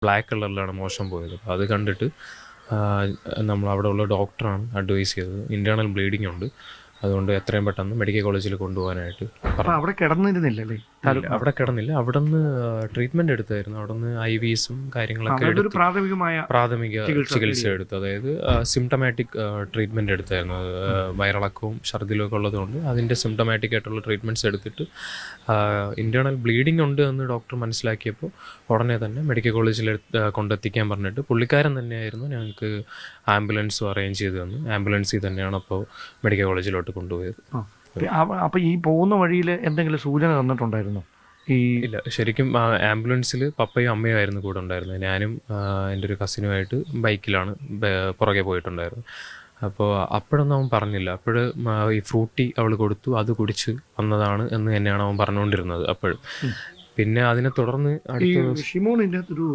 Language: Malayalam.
ബ്ലാക്ക് കളറിലാണ് മോശം പോയത്. അപ്പോൾ അത് കണ്ടിട്ട് നമ്മൾ അവിടെ ഉള്ള ഡോക്ടറാണ് അഡ്വൈസ് ചെയ്തത്. ഇൻറ്റേർണൽ ബ്ലീഡിംഗ് ഉണ്ട്, അതുകൊണ്ട് എത്രയും പെട്ടെന്ന് മെഡിക്കൽ കോളേജിൽ കൊണ്ടുപോകാനായിട്ട് അപ്പോൾ അവിടെ കിടന്നിരുന്നില്ലല്ലേ? അവിടെ കിടന്നില്ല, അവിടെ നിന്ന് ട്രീറ്റ്മെൻറ്റ് എടുത്തായിരുന്നു. അവിടെ നിന്ന് IVസും കാര്യങ്ങളൊക്കെ അതൊരു എടുത്ത് പ്രാഥമിക ചികിത്സ എടുത്തു. അതായത് സിംറ്റമാറ്റിക് ട്രീറ്റ്മെൻറ്റ് എടുത്തായിരുന്നു. വയറിളക്കവും ഛർദിലും ഒക്കെ ഉള്ളതുകൊണ്ട് അതിൻ്റെ സിംറ്റമാറ്റിക് ആയിട്ടുള്ള ട്രീറ്റ്മെൻറ്റ്സ് എടുത്തിട്ട് ഇൻറ്റേർണൽ ബ്ലീഡിംഗ് ഉണ്ട് എന്ന് ഡോക്ടർ മനസ്സിലാക്കിയപ്പോൾ ഉടനെ തന്നെ മെഡിക്കൽ കോളേജിൽ കൊണ്ടെത്തിക്കാൻ പറഞ്ഞിട്ട് പുള്ളിക്കാരൻ തന്നെയായിരുന്നു ഞങ്ങൾക്ക് ആംബുലൻസും അറേഞ്ച് ചെയ്ത് തന്നു. ആംബുലൻസിൽ തന്നെയാണ് അപ്പോൾ മെഡിക്കൽ കോളേജിലോട്ട് കൊണ്ടുപോയത്. അപ്പോൾ ഈ പോകുന്ന വഴിയിൽ എന്തെങ്കിലും സൂചന തന്നിട്ടുണ്ടായിരുന്നോ? ഇല്ല, ശരിക്കും ആംബുലൻസിൽ പപ്പയും അമ്മയും ആയിരുന്നു കൂടെ ഉണ്ടായിരുന്നത്. ഞാനും എൻ്റെ ഒരു കസിനുമായിട്ട് ബൈക്കിലാണ് പുറകെ പോയിട്ടുണ്ടായിരുന്നു. അപ്പോൾ അപ്പോഴൊന്നും അവൻ പറഞ്ഞില്ല. ഈ ഫ്രൂട്ടി അവൾ കൊടുത്തു, അത് കുടിച്ച് വന്നതാണ് എന്ന് തന്നെയാണ് അവൻ പറഞ്ഞുകൊണ്ടിരുന്നത് അപ്പോഴും. പിന്നെ അതിനെ തുടർന്ന് ഷിമോൺ ഇതിനകത്തൊരു